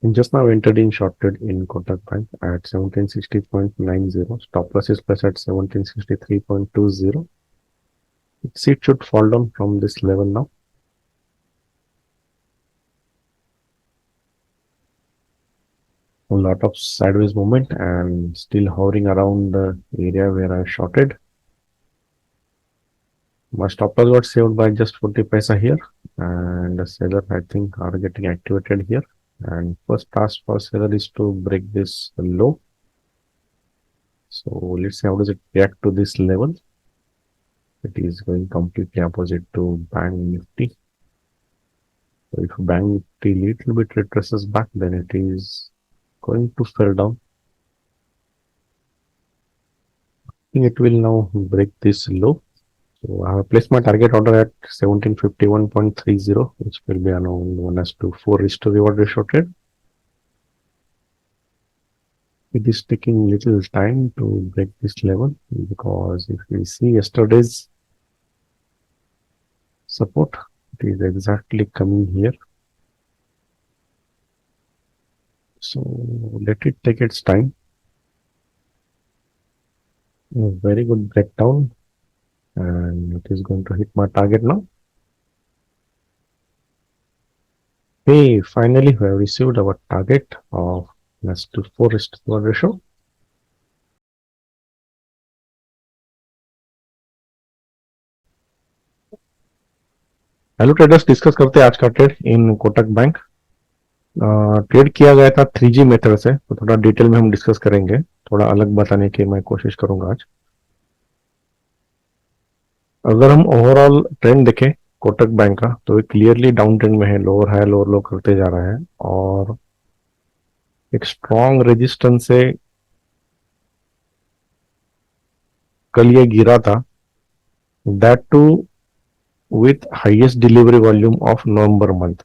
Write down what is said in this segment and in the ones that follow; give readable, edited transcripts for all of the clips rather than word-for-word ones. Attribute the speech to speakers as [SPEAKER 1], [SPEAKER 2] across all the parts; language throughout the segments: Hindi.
[SPEAKER 1] Just now entered in shorted in Kotak Bank at 1760.90. Stop loss is plus at 1763.20. It should fall down from this level now. A lot of sideways movement and still hovering around the area where I shorted. My stop loss got saved by just 40 paisa here, and the seller I think are getting activated here. And first task for seller is to break this low. So let's see how does it react to this level. It is going completely opposite to Bank Nifty. So if Bank Nifty little bit retraces back, then it is going to fall down. I think it will now break this low. So I have placed my target order at 1751.30, which will be around 1:4 risk to reward ratio trade. It is taking little time to break this level because if we see yesterday's support, it is exactly coming here. So let it take its time. A very good breakdown, and it is going to hit my target now. Hey, finally we have received our target of +4 risk to reward ratio. Hello traders, discuss करते हैं आज का trade in Kotak bank. Trade किया गया था 3G मेथड से, तो थोड़ा डिटेल में हम डिस्कस करेंगे, थोड़ा अलग बताने की मैं कोशिश करूंगा आज। अगर हम ओवरऑल ट्रेंड देखें कोटक बैंक का, तो ये क्लियरली डाउन ट्रेंड में है, लोअर लो करते जा रहा है और एक स्ट्रॉन्ग रेजिस्टेंस से कल ये गिरा था, that too with highest delivery volume of November month.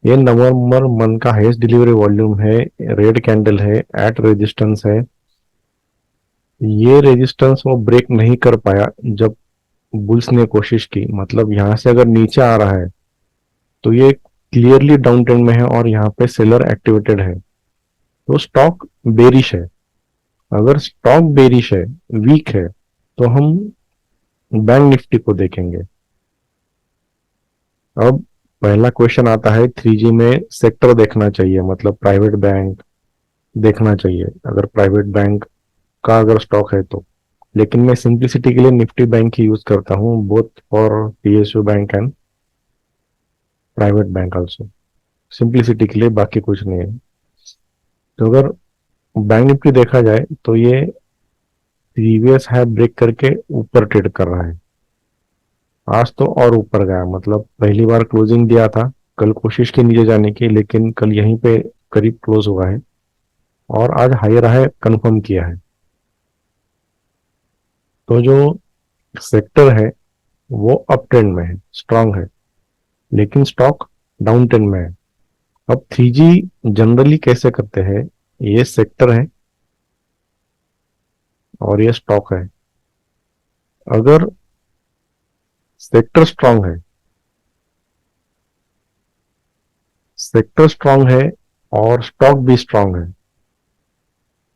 [SPEAKER 1] ये नवंबर मंथ का हाईएस्ट डिलीवरी वॉल्यूम है, रेड कैंडल है, एट रेजिस्टेंस है। ये रेजिस्टेंस वो ब्रेक नहीं कर पाया जब बुल्स ने कोशिश की, मतलब यहां से अगर नीचे आ रहा है तो ये क्लियरली डाउन ट्रेंड में है और यहाँ पे सेलर एक्टिवेटेड है, तो स्टॉक बेरिश है। अगर स्टॉक बेरिश है, वीक है, तो हम बैंक निफ्टी को देखेंगे। अब पहला क्वेश्चन आता है, 3G में सेक्टर देखना चाहिए, मतलब प्राइवेट बैंक देखना चाहिए अगर प्राइवेट बैंक का अगर स्टॉक है तो। लेकिन मैं सिंप्लिसिटी के लिए निफ्टी बैंक ही यूज करता हूँ, both for PSU bank and private bank also, simplicity के लिए, बाकी कुछ नहीं है। तो अगर बैंक निफ्टी देखा जाए तो ये प्रीवियस हाई ब्रेक करके ऊपर ट्रेड कर रहा है। आज तो और ऊपर गया, मतलब पहली बार क्लोजिंग दिया था, कल कोशिश की नीचे जाने की, लेकिन कल यहीं पे करीब क्लोज हुआ है और आज हायर हाई कंफर्म किया है। तो जो सेक्टर है वो अप ट्रेंड में है, स्ट्रांग है, लेकिन स्टॉक डाउन ट्रेंड में है। अब 3G जनरली कैसे करते हैं, ये सेक्टर है और ये स्टॉक है। अगर सेक्टर स्ट्रांग है, सेक्टर स्ट्रांग है और स्टॉक भी स्ट्रांग है,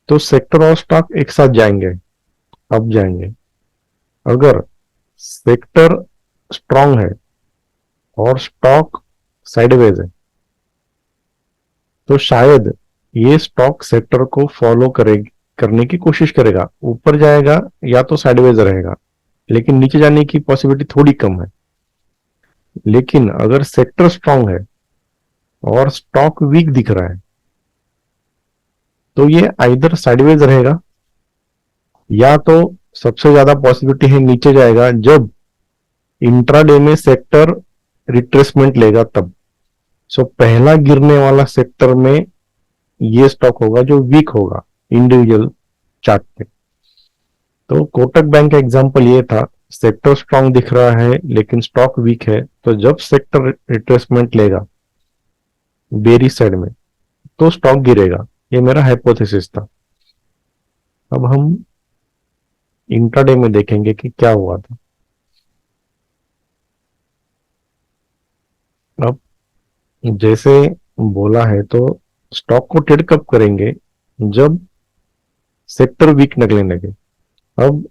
[SPEAKER 1] तो सेक्टर और स्टॉक एक साथ जाएंगे, अप जाएंगे। अगर सेक्टर स्ट्रांग है और स्टॉक साइडवेज है, तो शायद ये स्टॉक सेक्टर को फॉलो करने की कोशिश करेगा, ऊपर जाएगा या तो साइडवेज रहेगा, लेकिन नीचे जाने की पॉसिबिलिटी थोड़ी कम है। लेकिन अगर सेक्टर स्ट्रांग है और स्टॉक वीक दिख रहा है, तो ये आइदर साइडवेज रहेगा या तो सबसे ज्यादा पॉसिबिलिटी है नीचे जाएगा, जब इंट्राडे में सेक्टर रिट्रेसमेंट लेगा तब। सो पहला गिरने वाला सेक्टर में ये स्टॉक होगा जो वीक होगा इंडिविजुअल चार्ट पे। तो कोटक बैंक का एग्जांपल ये था, सेक्टर स्ट्रांग दिख रहा है लेकिन स्टॉक वीक है, तो जब सेक्टर रिट्रेसमेंट लेगा बेरी साइड में, तो स्टॉक गिरेगा। ये मेरा हाइपोथेसिस था। अब हम इंट्राडे में देखेंगे कि क्या हुआ था। अब जैसे बोला है तो स्टॉक को ट्रेड कब करेंगे, जब सेक्टर वीक निकलने लगे। अब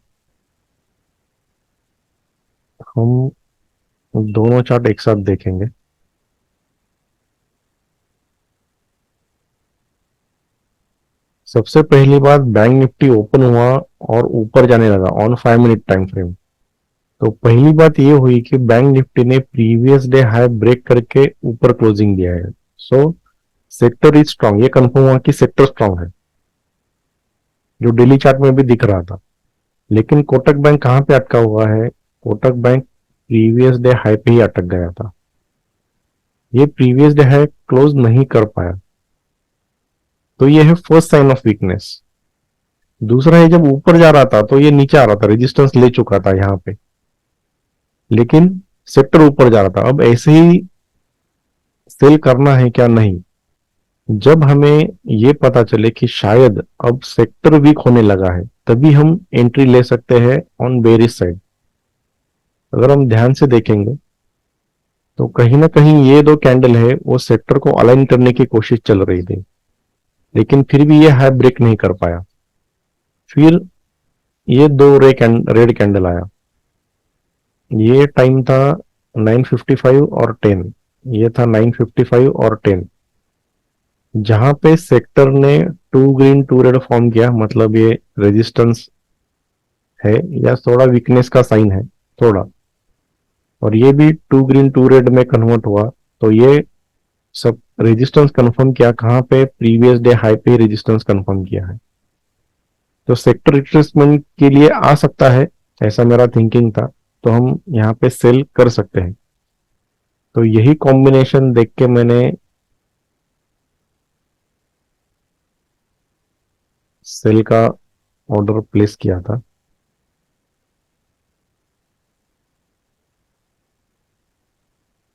[SPEAKER 1] हम दोनों चार्ट एक साथ देखेंगे। सबसे पहली बात, बैंक निफ्टी ओपन हुआ और ऊपर जाने लगा ऑन 5 मिनट टाइम फ्रेम। तो पहली बात ये हुई कि बैंक निफ्टी ने प्रीवियस डे हाई ब्रेक करके ऊपर क्लोजिंग दिया है। सो सेक्टर इज स्ट्रांग, ये कंफर्म हुआ कि सेक्टर स्ट्रांग है, जो डेली चार्ट में भी दिख रहा था। लेकिन कोटक बैंक कहां पे अटका हुआ है, Kotak bank previous day high पे ही अटक गया था। ये प्रीवियस डे हाई क्लोज नहीं कर पाया, तो ये है फर्स्ट साइन ऑफ वीकनेस। दूसरा है, जब ऊपर जा रहा था तो ये नीचे आ रहा था, रेजिस्टेंस ले चुका था यहां पे, लेकिन सेक्टर ऊपर जा रहा था। अब ऐसे ही सेल करना है क्या, नहीं। जब हमें ये पता चले कि शायद अब सेक्टर वीक होने लगा है, तभी हम एंट्री ले सकते हैं ऑन बेरिश साइड। अगर हम ध्यान से देखेंगे तो कहीं ना कहीं ये दो कैंडल है वो सेक्टर को अलाइन करने की कोशिश चल रही थी, लेकिन फिर भी ये हाई ब्रेक नहीं कर पाया। फिर ये दो रेड कैंडल आया। ये टाइम था 9:55 और 10। ये था 9:55 और 10, जहां पे सेक्टर ने two green to red form किया, मतलब ये रेजिस्टेंस है या थोड़ा वीकनेस का साइन है थोड़ा। और ये भी टू ग्रीन टू रेड में कन्वर्ट हुआ। तो ये सब रेजिस्टेंस कंफर्म किया कहां पे, प्रीवियस डे हाई पे रेजिस्टेंस कंफर्म किया है। तो सेक्टर रिट्रेसमेंट के लिए आ सकता है, ऐसा मेरा थिंकिंग था। तो हम यहाँ पे सेल कर सकते हैं। तो यही कॉम्बिनेशन देख के मैंने सेल का ऑर्डर प्लेस किया था।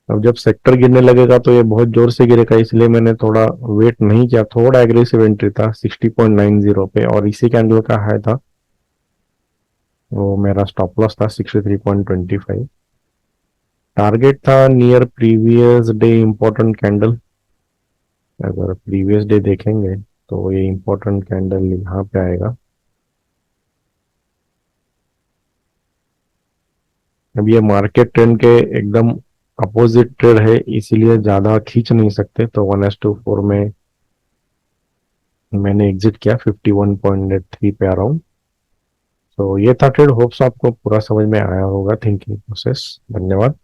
[SPEAKER 1] अब जब सेक्टर गिरने लगेगा तो ये बहुत जोर से गिरेगा, इसलिए मैंने थोड़ा वेट नहीं किया, थोड़ा एग्रेसिव एंट्री था 60.90 पे, और इसी कैंडल का हाई था, वो मेरा स्टॉप लॉस था 63.25। टारगेट था near previous day important candle. अगर प्रीवियस डे देखेंगे तो ये इंपॉर्टेंट कैंडल यहाँ पे आएगा। अब ये मार्केट ट्रेंड के एकदम अपोजिट ट्रेड है, इसीलिए ज्यादा खींच नहीं सकते, तो 1:4 में मैंने एग्जिट किया 51.3 पे अराउंड। तो ये था ट्रेड। होप्स आपको पूरा समझ में आया होगा थिंकिंग प्रोसेस। धन्यवाद।